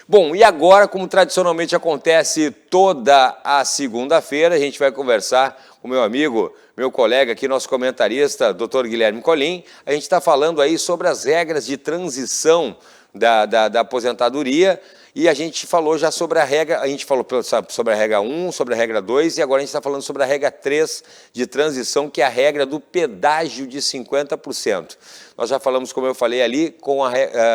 Bom, e agora, como tradicionalmente acontece toda a segunda-feira, a gente vai conversar com meu amigo, meu colega aqui, nosso comentarista, Dr. Guilherme Colin. A gente está falando aí sobre as regras de transição da aposentadoria, e a gente falou já sobre a regra, a gente falou sobre a regra 1, sobre a regra 2, e agora a gente está falando sobre a regra 3 de transição, que é a regra do pedágio de 50%. Nós já falamos, como eu falei ali,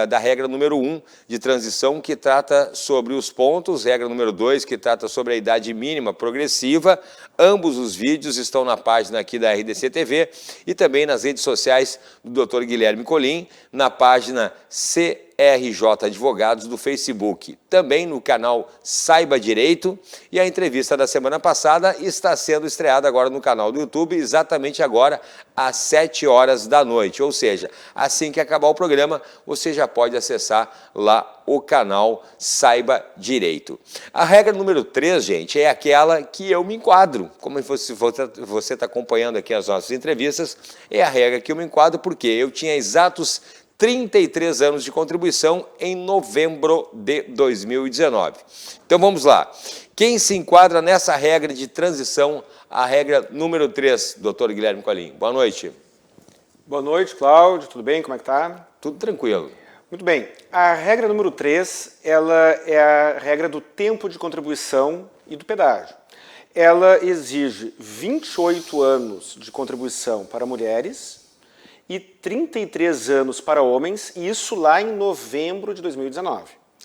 da regra número 1 de transição, que trata sobre os pontos, regra número 2, que trata sobre a idade mínima progressiva. Ambos os vídeos estão na página aqui da RDC TV e também nas redes sociais do Dr. Guilherme Colin, na página CRJ Advogados do Facebook, também no canal Saiba Direito, e a entrevista da semana passada está sendo estreada agora no canal do YouTube, exatamente agora, às 7 horas da noite, ou seja, assim que acabar o programa, você já pode acessar lá o canal Saiba Direito. A regra número 3, gente, é aquela que eu me enquadro, como você está acompanhando aqui as nossas entrevistas, é a regra que eu me enquadro porque eu tinha exatos 33 anos de contribuição em novembro de 2019. Então vamos lá. Quem se enquadra nessa regra de transição, a regra número 3, doutor Guilherme Colin? Boa noite. Boa noite, Cláudio. Tudo bem? Como é que tá? Tudo tranquilo. Muito bem. A regra número 3, ela é a regra do tempo de contribuição e do pedágio. Ela exige 28 anos de contribuição para mulheres e 33 anos para homens, e isso lá em novembro de 2019.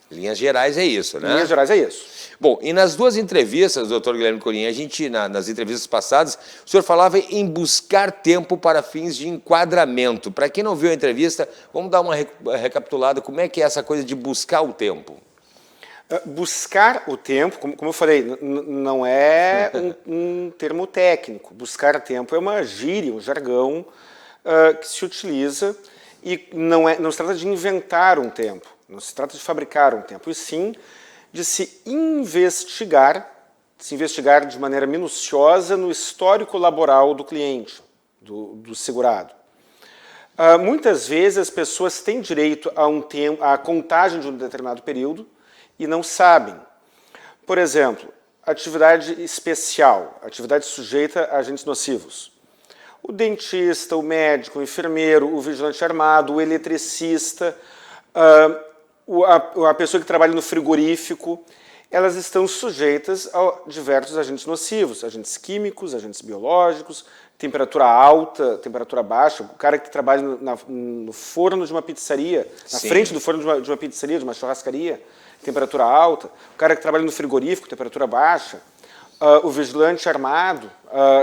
Em linhas gerais é isso, né? Em linhas gerais é isso. Bom, e nas duas entrevistas, doutor Guilherme Colin, a gente, nas entrevistas passadas, o senhor falava em buscar tempo para fins de enquadramento. Para quem não viu a entrevista, vamos dar uma recapitulada, como é que é essa coisa de buscar o tempo? Buscar o tempo, como eu falei, não é um termo técnico. Buscar tempo é uma gíria, um jargão que se utiliza, e não se trata de inventar um tempo, não se trata de fabricar um tempo, e sim de se investigar de maneira minuciosa no histórico laboral do cliente, do segurado. Muitas vezes as pessoas têm direito a contagem de um determinado período e não sabem. Por exemplo, atividade especial, atividade sujeita a agentes nocivos. O dentista, o médico, o enfermeiro, o vigilante armado, o eletricista, a pessoa que trabalha no frigorífico, elas estão sujeitas a diversos agentes nocivos, agentes químicos, agentes biológicos, temperatura alta, temperatura baixa. O cara que trabalha no forno de uma pizzaria, na frente do forno de uma pizzaria, de uma churrascaria, temperatura alta. O cara que trabalha no frigorífico, temperatura baixa. O vigilante armado,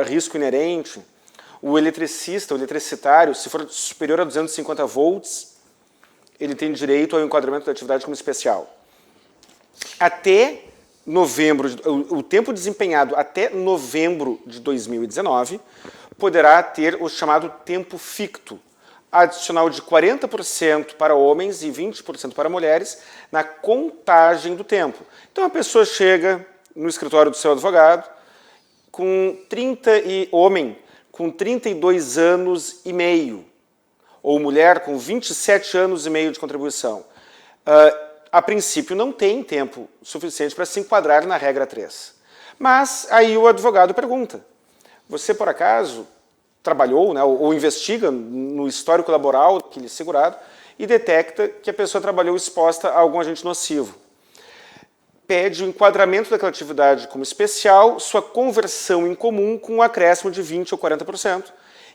risco inerente. O eletricista, o eletricitário, se for superior a 250 volts, ele tem direito ao enquadramento da atividade como especial. Até novembro, o tempo desempenhado até novembro de 2019 poderá ter o chamado tempo ficto, adicional de 40% para homens e 20% para mulheres na contagem do tempo. Então a pessoa chega no escritório do seu advogado com homem com 32 anos e meio, ou mulher com 27 anos e meio de contribuição. A princípio não tem tempo suficiente para se enquadrar na regra 3. Mas aí o advogado pergunta, você por acaso trabalhou, né, ou investiga no histórico laboral daquele segurado e detecta que a pessoa trabalhou exposta a algum agente nocivo. Pede o enquadramento daquela atividade como especial, sua conversão em comum com um acréscimo de 20% ou 40%,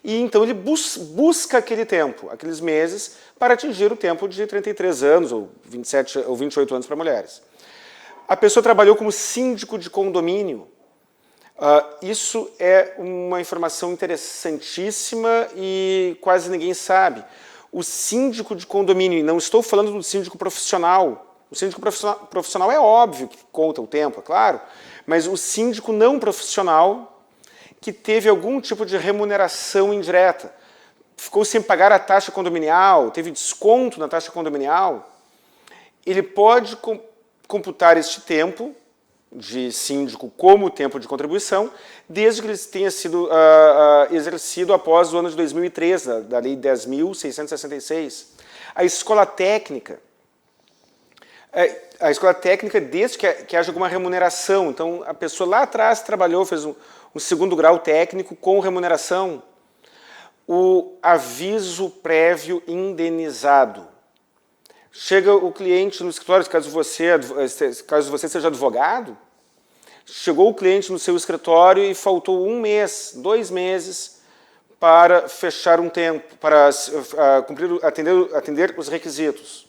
e então ele busca aquele tempo, aqueles meses, para atingir o tempo de 33 anos, ou 27 ou 28 anos para mulheres. A pessoa trabalhou como síndico de condomínio. Isso é uma informação interessantíssima e quase ninguém sabe. O síndico de condomínio, e não estou falando do síndico profissional. O síndico profissional é óbvio que conta o tempo, é claro, mas o síndico não profissional que teve algum tipo de remuneração indireta, ficou sem pagar a taxa condominial, teve desconto na taxa condominial, ele pode computar este tempo de síndico como tempo de contribuição, desde que ele tenha sido exercido após o ano de 2003, da Lei 10.666. A escola técnica A escola técnica, desde que haja alguma remuneração. Então, a pessoa lá atrás trabalhou, fez um segundo grau técnico com remuneração. O aviso prévio indenizado. Chega o cliente no escritório, caso você seja advogado, chegou o cliente no seu escritório e faltou 1 mês, 2 meses para fechar um tempo, para atender os requisitos.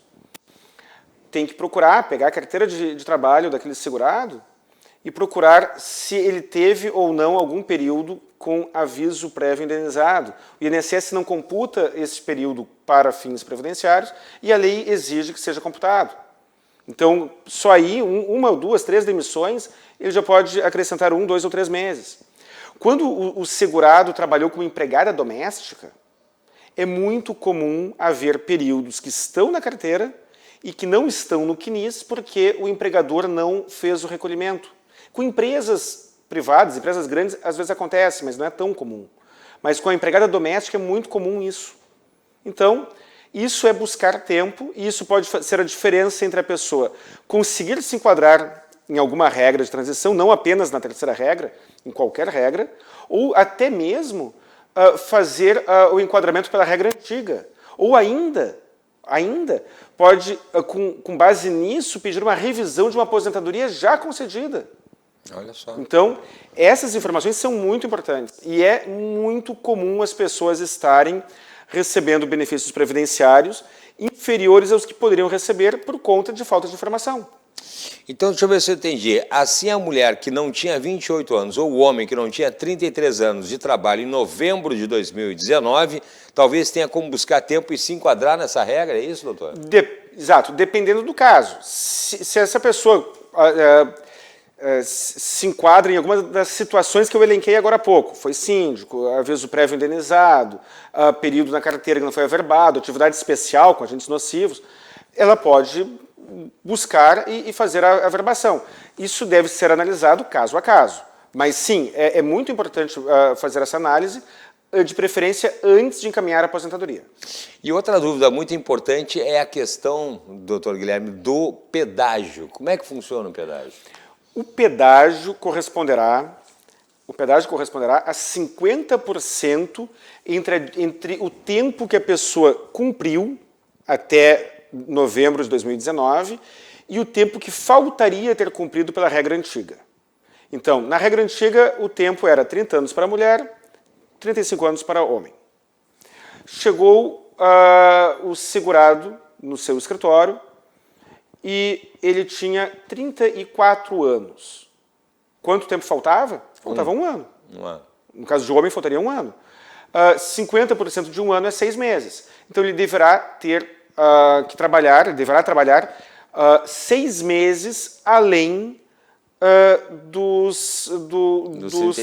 Tem que procurar, pegar a carteira de trabalho daquele segurado e procurar se ele teve ou não algum período com aviso prévio indenizado. O INSS não computa esse período para fins previdenciários e a lei exige que seja computado. Então, só aí, 1, 2, 3 demissões, ele já pode acrescentar 1, 2 ou 3 meses. Quando o segurado trabalhou como empregada doméstica, é muito comum haver períodos que estão na carteira e que não estão no CNIS porque o empregador não fez o recolhimento. Com empresas privadas, empresas grandes, às vezes acontece, mas não é tão comum. Mas com a empregada doméstica é muito comum isso. Então, isso é buscar tempo e isso pode ser a diferença entre a pessoa conseguir se enquadrar em alguma regra de transição, não apenas na terceira regra, em qualquer regra, ou até mesmo fazer o enquadramento pela regra antiga. Ou ainda pode, com base nisso, pedir uma revisão de uma aposentadoria já concedida. Olha só. Então, essas informações são muito importantes e é muito comum as pessoas estarem recebendo benefícios previdenciários inferiores aos que poderiam receber por conta de falta de informação. Então, deixa eu ver se eu entendi. Assim, a mulher que não tinha 28 anos ou o homem que não tinha 33 anos de trabalho em novembro de 2019, talvez tenha como buscar tempo e se enquadrar nessa regra, é isso, doutor? Exato, dependendo do caso. Se essa pessoa se enquadra em alguma das situações que eu elenquei agora há pouco, foi síndico, aviso prévio indenizado, período na carteira que não foi averbado, atividade especial com agentes nocivos, ela pode buscar e fazer a averbação. Isso deve ser analisado caso a caso. Mas sim, é muito importante fazer essa análise, de preferência antes de encaminhar a aposentadoria. E outra dúvida muito importante é a questão, doutor Guilherme, do pedágio. Como é que funciona o pedágio? O pedágio corresponderá a 50% entre o tempo que a pessoa cumpriu até novembro de 2019 e o tempo que faltaria ter cumprido pela regra antiga. Então, na regra antiga, o tempo era 30 anos para a mulher, 35 anos para o homem. Chegou o segurado no seu escritório e ele tinha 34 anos. Quanto tempo faltava? Faltava 1 ano. 1 ano. No caso de homem, faltaria 1 ano. 50% de 1 ano é 6 meses. Então, ele deverá trabalhar 6 meses além dos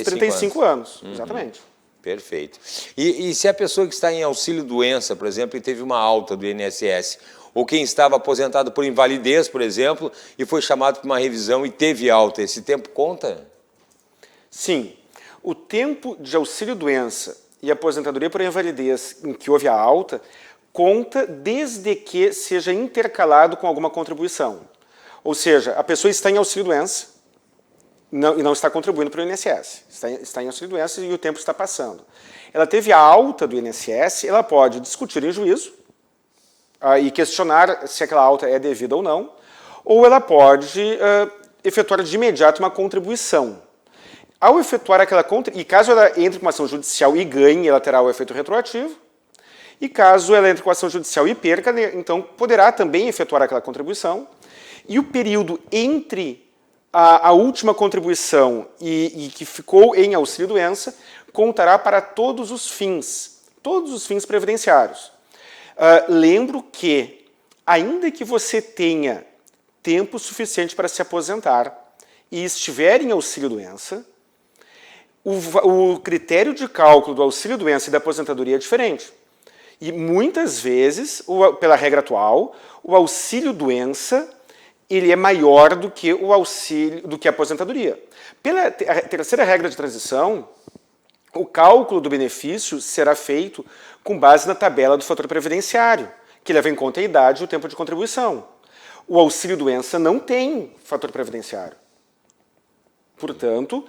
35 anos. Uhum. Exatamente. Perfeito. E se a pessoa que está em auxílio-doença, por exemplo, e teve uma alta do INSS, ou quem estava aposentado por invalidez, por exemplo, e foi chamado para uma revisão e teve alta, esse tempo conta? Sim. O tempo de auxílio-doença e aposentadoria por invalidez em que houve a alta conta desde que seja intercalado com alguma contribuição. Ou seja, a pessoa está em auxílio-doença e não está contribuindo para o INSS. Está em auxílio-doença e o tempo está passando. Ela teve a alta do INSS, ela pode discutir em juízo e questionar se aquela alta é devida ou não, ou ela pode efetuar de imediato uma contribuição. Ao efetuar aquela contribuição, e caso ela entre com uma ação judicial e ganhe, ela terá o efeito retroativo, e caso ela entre com ação judicial e perca, então poderá também efetuar aquela contribuição, e o período entre a última contribuição e que ficou em auxílio-doença contará para todos os fins previdenciários. Lembro que, ainda que você tenha tempo suficiente para se aposentar e estiver em auxílio-doença, o critério de cálculo do auxílio-doença e da aposentadoria é diferente. E muitas vezes, pela regra atual, o auxílio-doença ele é maior do que a aposentadoria. Pela terceira regra de transição, o cálculo do benefício será feito com base na tabela do fator previdenciário, que leva em conta a idade e o tempo de contribuição. O auxílio-doença não tem fator previdenciário. Portanto,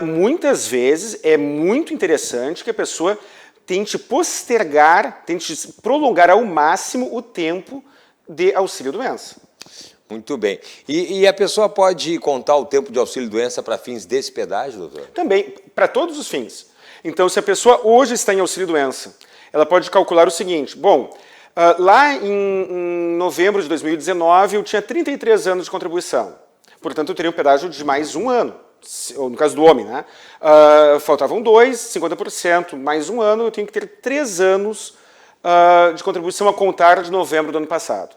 muitas vezes é muito interessante que a pessoa tente postergar, tente prolongar ao máximo o tempo de auxílio-doença. Muito bem. E a pessoa pode contar o tempo de auxílio-doença para fins desse pedágio, doutor? Também, para todos os fins. Então, se a pessoa hoje está em auxílio-doença, ela pode calcular o seguinte, bom, lá em novembro de 2019 eu tinha 33 anos de contribuição, portanto eu teria um pedágio de mais um ano, no caso do homem, né? Faltavam 2, 50%, mais um ano, eu tenho que ter 3 anos de contribuição a contar de novembro do ano passado.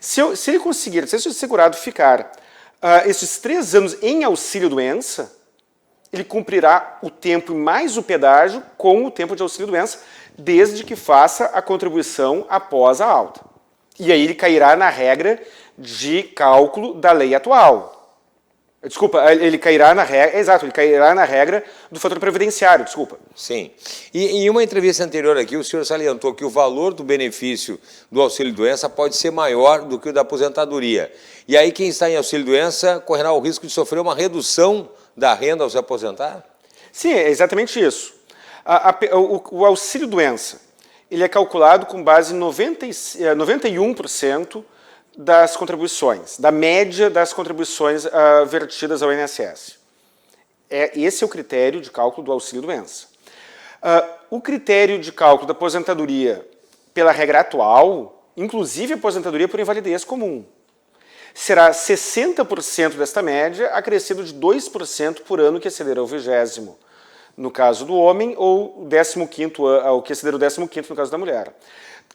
Se ele conseguir, se esse segurado ficar esses 3 anos em auxílio-doença, ele cumprirá o tempo mais o pedágio com o tempo de auxílio-doença, desde que faça a contribuição após a alta. E aí ele cairá na regra de cálculo da lei atual. Desculpa, ele cairá na regra, exato, ele cairá na regra do fator previdenciário, desculpa. Sim. E em uma entrevista anterior aqui, o senhor salientou que o valor do benefício do auxílio-doença pode ser maior do que o da aposentadoria. E aí quem está em auxílio-doença correrá o risco de sofrer uma redução da renda ao se aposentar? Sim, é exatamente isso. O auxílio-doença, ele é calculado com base em 91% das contribuições, da média das contribuições vertidas ao INSS. Esse é o critério de cálculo do auxílio-doença. O critério de cálculo da aposentadoria pela regra atual, inclusive aposentadoria por invalidez comum, será 60% desta média, acrescido de 2% por ano que exceder ao 20º, no caso do homem, ou o 15º, ao que exceder o 15º no caso da mulher.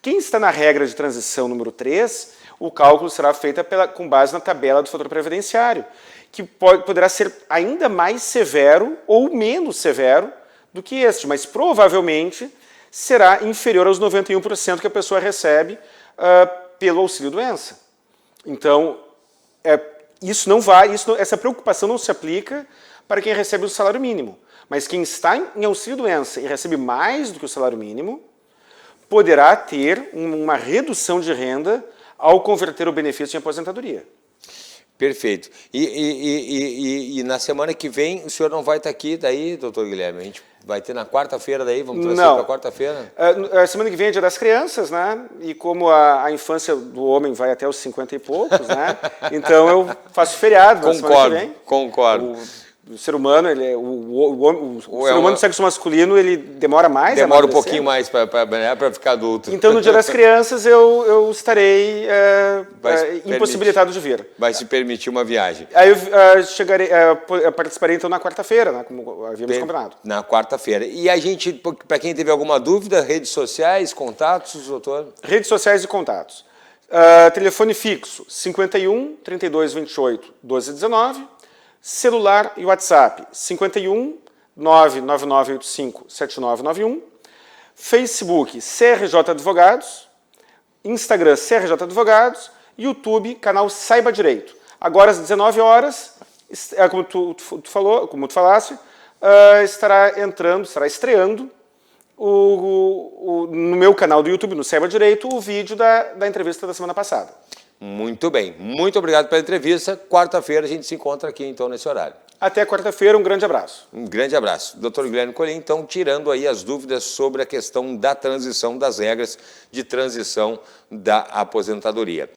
Quem está na regra de transição número 3, o cálculo será feito com base na tabela do fator previdenciário, que poderá ser ainda mais severo ou menos severo do que este, mas provavelmente será inferior aos 91% que a pessoa recebe pelo auxílio-doença. Então, essa preocupação não se aplica para quem recebe o salário mínimo, mas quem está em auxílio-doença e recebe mais do que o salário mínimo, poderá ter uma redução de renda ao converter o benefício em aposentadoria. Perfeito. E na semana que vem o senhor não vai estar aqui daí, doutor Guilherme? A gente vai ter na quarta-feira daí? Vamos trazer para quarta-feira? A semana que vem é Dia das Crianças, né? E como a infância do homem vai até os 50 e poucos, né? Então eu faço feriado na semana que vem. Concordo. O ser humano, o ser humano do sexo masculino, ele demora mais. Demora um pouquinho mais para ficar adulto. Então, no Dia das Crianças, eu estarei impossibilitado de vir. Vai se permitir uma viagem. Aí eu participarei, então, na quarta-feira, né, como havíamos combinado. Na quarta-feira. E a gente, para quem teve alguma dúvida, redes sociais, contatos, doutor? Redes sociais e contatos. Telefone fixo, 51 32 28 12 19. Celular e WhatsApp, 51 99985 7991. Facebook, CRJ Advogados. Instagram, CRJ Advogados. YouTube, canal Saiba Direito. Agora, às 19 horas, como tu falaste, estará estreando no meu canal do YouTube, no Saiba Direito, o vídeo da entrevista da semana passada. Muito bem. Muito obrigado pela entrevista. Quarta-feira a gente se encontra aqui, então, nesse horário. Até quarta-feira. Um grande abraço. Um grande abraço. Dr. Guilherme Colin, então, tirando aí as dúvidas sobre a questão da transição, das regras de transição da aposentadoria.